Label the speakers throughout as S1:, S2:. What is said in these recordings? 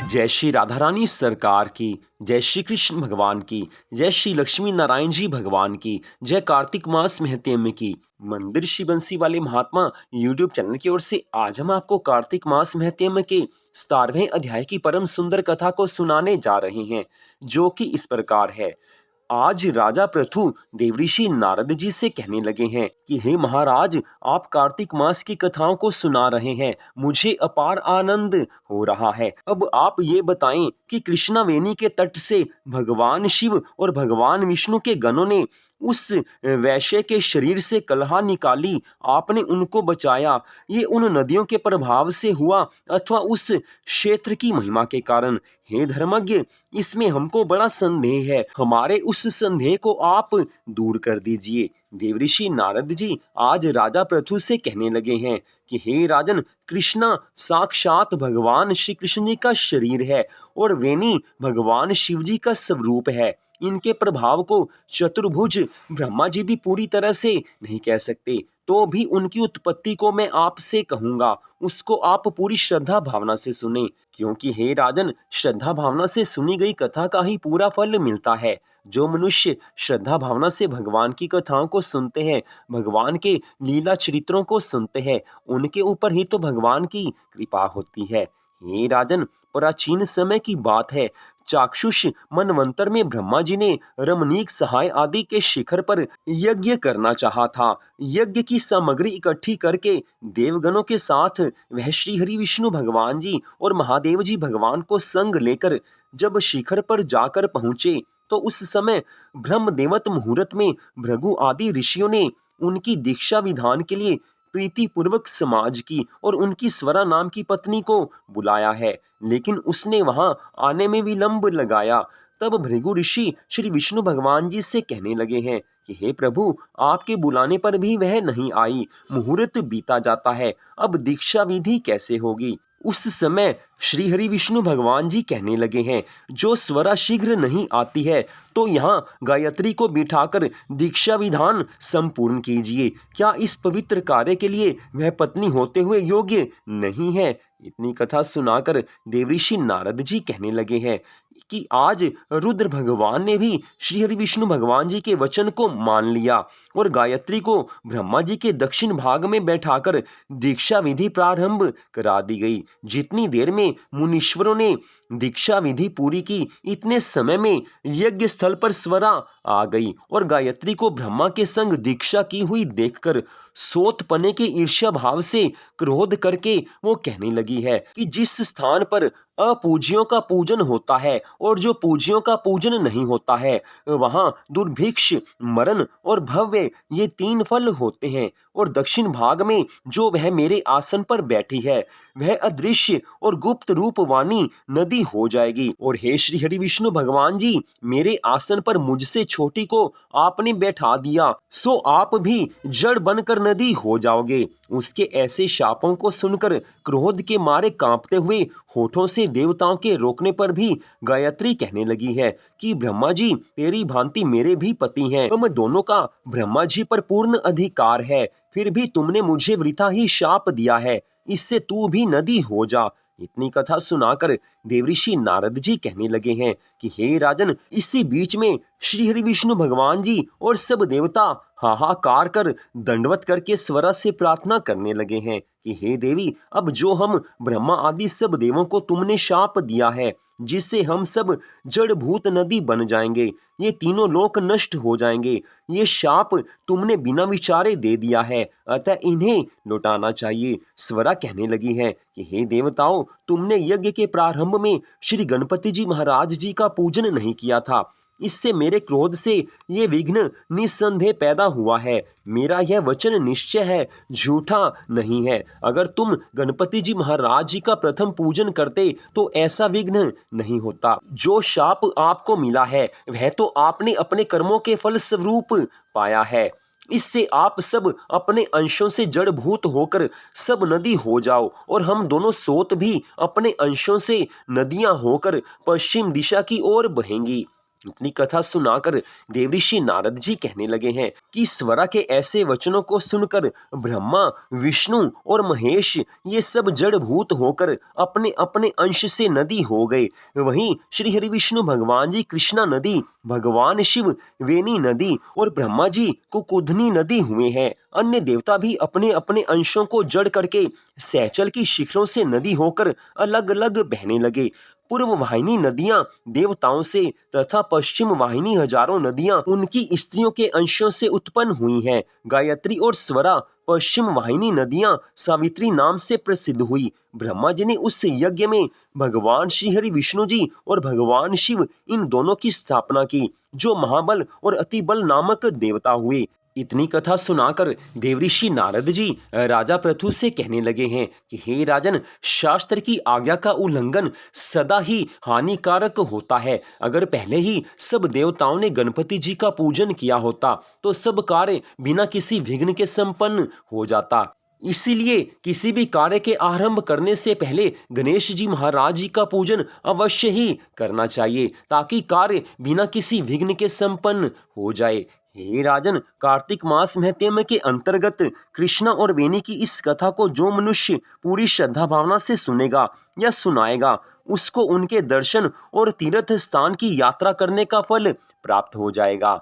S1: जय श्री राधा रानी सरकार की, जय श्री कृष्ण भगवान की, जय श्री लक्ष्मी नारायण जी भगवान की, जय कार्तिक मास महत्म की। मंदिर श्री बंसी वाले महात्मा यूट्यूब चैनल की ओर से आज हम आपको कार्तिक मास महत्म के 17वें अध्याय की परम सुंदर कथा को सुनाने जा रहे हैं, जो कि इस प्रकार है। आज राजा पृथु देवऋषि नारद जी से कहने लगे हैं कि हे महाराज, आप कार्तिक मास की कथाओं को सुना रहे हैं, मुझे अपार आनंद हो रहा है। अब आप ये बताएं कि कृष्णावेणी के तट से भगवान शिव और भगवान विष्णु के गणों ने उस वैश्य के शरीर से कलहा निकाली, आपने उनको बचाया, ये उन नदियों के प्रभाव से हुआ अथवा उस क्षेत्र की महिमा के कारण? हे धर्मज्ञ, इसमें हमको बड़ा संदेह है, हमारे उस संदेह को आप दूर कर दीजिए। देवऋषि नारद जी आज राजा पृथु से कहने लगे हैं कि हे राजन, कृष्णा साक्षात भगवान श्री कृष्ण जी का शरीर है और वेणी भगवान शिव जी का स्वरूप है। इनके प्रभाव को चतुर्भुज ब्रह्मा जी भी पूरी तरह से नहीं कह सकते, तो भी उनकी उत्पत्ति को मैं आपसे कहूंगा, उसको आप पूरी श्रद्धा भावना से सुने, क्योंकि हे राजन, श्रद्धा भावना से सुनी गई कथा का ही पूरा फल मिलता है। जो मनुष्य श्रद्धा भावना से भगवान की कथाओं को सुनते हैं, भगवान के लीला चरित्रों को सुनते हैं, उनके ऊपर ही तो भगवान की कृपा होती है। हे राजन, प्राचीन समय की बात है, चाक्षुष मनवंतर में ब्रह्मा जी ने रमणीक सहाय आदि के शिखर पर यज्ञ करना चाहा था। यज्ञ की सामग्री इकट्ठी करके देवगणों के साथ वह श्री हरि विष्णु भगवान जी और महादेव जी भगवान को संग लेकर जब शिखर पर जाकर पहुंचे, तो उस समय ब्रह्म देवत मुहूर्त में भृगु आदि ऋषियों ने उनकी दीक्षा विधान के लिए प्रीति पूर्वक समाज की और उनकी स्वरा नाम की पत्नी को बुलाया है, लेकिन उसने वहां आने में विलंब लगाया। तब भृगु ऋषि श्री विष्णु भगवान जी से कहने लगे हैं कि हे प्रभु, आपके बुलाने पर भी वह नहीं आई, मुहूर्त बीता जाता है, अब दीक्षा विधि कैसे होगी? उस समय श्री हरि विष्णु भगवान जी कहने लगे हैं, जो स्वरा शीघ्र नहीं आती है, तो यहाँ गायत्री को बिठाकर दीक्षा विधान संपूर्ण कीजिए। क्या इस पवित्र कार्य के लिए वह पत्नी होते हुए योग्य नहीं है? इतनी कथा सुनाकर देवऋषि नारद जी कहने लगे हैं कि आज रुद्र भगवान ने भी श्री हरि विष्णु भगवान जी के वचन को मान लिया और गायत्री को ब्रह्मा जी के दक्षिण भाग में बैठाकर दीक्षा विधि प्रारंभ करा दी गई। जितनी देर में मुनीश्वरों ने दीक्षा विधि पूरी की, इतने समय में यज्ञ स्थल पर स्वरा आ गई और गायत्री को ब्रह्मा के संग दीक्षा की हुई देखकर सोतपने के ईर्ष्या भाव से क्रोध करके वो कहने लगी है कि जिस स्थान पर अपूज्यों का पूजन होता है और जो पूज्यों का पूजन नहीं होता है, वहां दुर्भिक्ष, मरण और भव्य ये 3 फल होते हैं, और दक्षिण भाग में जो वह मेरे आसन पर बैठी है, वह अदृश्य और गुप्त रूपवाणी नदी हो जाएगी। और हे श्री हरि विष्णु भगवान जी, मेरे आसन पर मुझसे छोटी को आपने बैठा दिया, सो आप भी जड़ बनकर नदी हो जाओगे। उसके ऐसे शापों को सुनकर क्रोध के मारे कांपते हुए होठों से देवताओं के रोकने पर भी गायत्री कहने लगी है कि ब्रह्मा जी, तेरी भांति मेरे भी पति हैं, हम दोनों का ब्रह्मा जी पर पूर्ण अधिकार है, फिर भी तुमने मुझे वृथा ही शाप दिया है, इससे तू भी नदी हो जा। इतनी कथा सुनाकर देवऋषि नारद जी कहने लगे हैं कि हे राजन, इसी बीच में श्री हरि विष्णु भगवान जी और सब देवता हाहाकार कर दंडवत करके स्वरा से प्रार्थना करने लगे हैं कि हे देवी, अब जो हम ब्रह्मा आदि सब देवों को तुमने शाप दिया है, जिससे हम सब जड़भूत नदी बन जाएंगे, ये तीनों लोक नष्ट हो जाएंगे, ये शाप तुमने बिना विचारे दे दिया है, अतः इन्हें लौटाना चाहिए। स्वरा कहने लगी है कि हे देवताओं, तुमने यज्ञ के प्रारंभ में श्री गणपति जी महाराज जी का पूजन नहीं किया था, इससे मेरे क्रोध से ये विघ्न निस्संदेह पैदा हुआ है। मेरा यह वचन निश्चय है, झूठा नहीं है। अगर तुम गणपति जी महाराज जी का प्रथम पूजन करते तो ऐसा विघ्न नहीं होता। जो शाप आपको मिला है वह तो आपने अपने कर्मों के फल स्वरूप पाया है, इससे आप सब अपने अंशों से जड़भूत होकर सब नदी हो जाओ, और हम दोनों सोत भी अपने अंशों से नदियां होकर पश्चिम दिशा की ओर बहेंगी। इतनी कथा सुनाकर देवऋषि नारद जी कहने लगे हैं कि स्वरा के ऐसे वचनों को सुनकर ब्रह्मा, विष्णु और महेश ये सब जड़ भूत होकर अपने अपने अंश से नदी हो गए। वहीं श्री हरि विष्णु भगवान जी कृष्णा नदी, भगवान शिव वेणी नदी और ब्रह्मा जी कुकुधनी नदी हुए हैं। अन्य देवता भी अपने अपने अंशों को जड़ करके सहचल की शिखरों से नदी होकर अलग अलग बहने लगे। पूर्व वाहिनी नदियां देवताओं से तथा पश्चिम वाहिनी हजारों नदियां उनकी स्त्रियों के अंशों से उत्पन्न हुई हैं। गायत्री और स्वरा पश्चिम वाहिनी नदियां सावित्री नाम से प्रसिद्ध हुई। ब्रह्मा जी ने उस यज्ञ में भगवान श्री हरि विष्णु जी और भगवान शिव इन दोनों की स्थापना की, जो महाबल और अतिबल नामक देवता हुए। इतनी कथा सुनाकर देवऋषि नारद जी राजा पृथु से कहने लगे हैं कि हे राजन, शास्त्र की आज्ञा का उल्लंघन सदा ही हानिकारक होता है। अगर पहले ही सब देवताओं ने गणपति जी का पूजन किया होता तो सब कार्य बिना किसी विघ्न के संपन्न हो जाता। इसीलिए किसी भी कार्य के आरंभ करने से पहले गणेश जी महाराज जी का पूजन अवश्य ही करना चाहिए, ताकि कार्य बिना किसी विघ्न के संपन्न हो जाए। हे राजन, कार्तिक मास महत्म के अंतर्गत कृष्णा और वेणी की इस कथा को जो मनुष्य पूरी श्रद्धा भावना से सुनेगा या सुनाएगा, उसको उनके दर्शन और तीर्थ स्थान की यात्रा करने का फल प्राप्त हो जाएगा।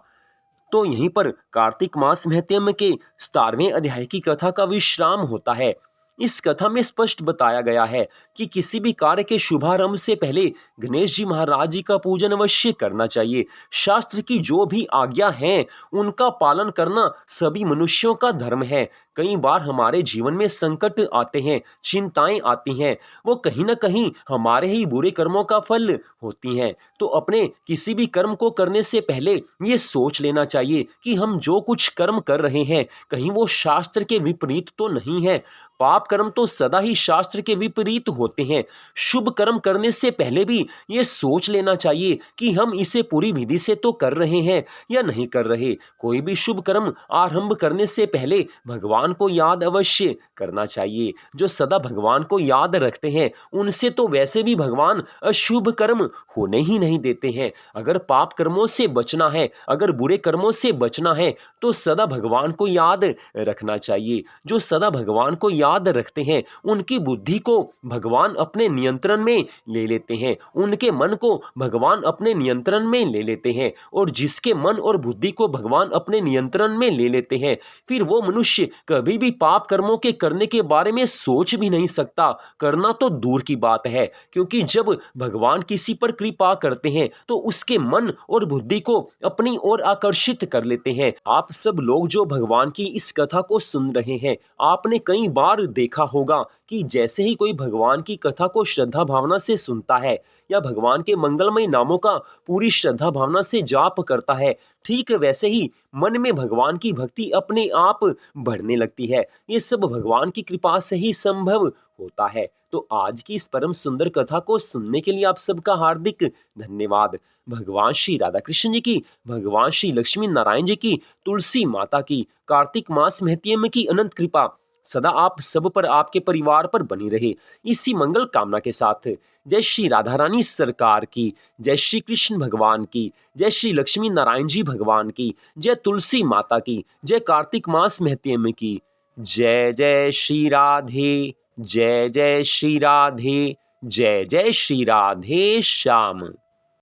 S1: तो यहीं पर कार्तिक मास महत्म के 17वें अध्याय की कथा का विश्राम होता है। इस कथा में स्पष्ट बताया गया है कि किसी भी कार्य के शुभारंभ से पहले गणेश जी महाराज जी का पूजन अवश्य करना चाहिए। शास्त्र की जो भी आज्ञा है उनका पालन करना सभी मनुष्यों का धर्म है। कई बार हमारे जीवन में संकट आते हैं, चिंताएं आती हैं, वो कहीं ना कहीं हमारे ही बुरे कर्मों का फल होती हैं। तो अपने किसी भी कर्म को करने से पहले ये सोच लेना चाहिए कि हम जो कुछ कर्म कर रहे हैं कहीं वो शास्त्र के विपरीत तो नहीं है। पाप कर्म तो सदा ही शास्त्र के विपरीत होते हैं। शुभ कर्म करने से पहले भी ये सोच लेना चाहिए कि हम इसे पूरी विधि से तो कर रहे हैं या नहीं कर रहे। कोई भी शुभ कर्म आरंभ करने से पहले भगवान को याद अवश्य करना चाहिए। जो सदा भगवान को याद रखते हैं उनसे तो वैसे भी भगवान अशुभ कर्म होने ही नहीं देते हैं। अगर पाप कर्मों से बचना है, अगर बुरे कर्मों से बचना है, तो सदा भगवान को याद रखना चाहिए। जो सदा भगवान को याद रखते हैं उनकी बुद्धि को भगवान अपने नियंत्रण में ले लेते हैं, उनके मन को भगवान अपने नियंत्रण में ले लेते हैं। और जिसके मन और बुद्धि को भगवान अपने नियंत्रण में ले लेते हैं, फिर वो मनुष्य कभी भी पाप कर्मों के करने के बारे में सोच भी नहीं सकता, करना तो दूर की बात है। क्योंकि जब भगवान किसी पर कृपा करते हैं तो उसके मन और बुद्धि को अपनी ओर आकर्षित कर लेते हैं। आप सब लोग जो भगवान की इस कथा को सुन रहे हैं, आपने कई बार देखा होगा कि जैसे ही कोई भगवान की कथा को श्रद्धा भावना से सुनता है या भगवान के मंगलमय नामों का पूरी श्रद्धा भावना से जाप करता है, ठीक वैसे ही मन में भगवान की भक्ति अपने आप बढ़ने लगती है। ये सब भगवान की कृपा से ही संभव होता है। तो आज की इस परम सुंदर कथा को सुनने के लिए आप सबका हार्दिक धन्यवाद। भगवान श्री राधा कृष्ण जी की, भगवान श्री लक्ष्मी नारायण जी की, तुलसी माता की, कार्तिक मास महत्म की अनंत कृपा सदा आप सब पर, आपके परिवार पर बनी रहे। इसी मंगल कामना के साथ जय श्री राधा रानी सरकार की, जय श्री कृष्ण भगवान की, जय श्री लक्ष्मी नारायण जी भगवान की, जय तुलसी माता की, जय कार्तिक मास महत्म की। जय जय श्री राधे, जय जय श्री राधे, जय जय श्री राधे श्याम।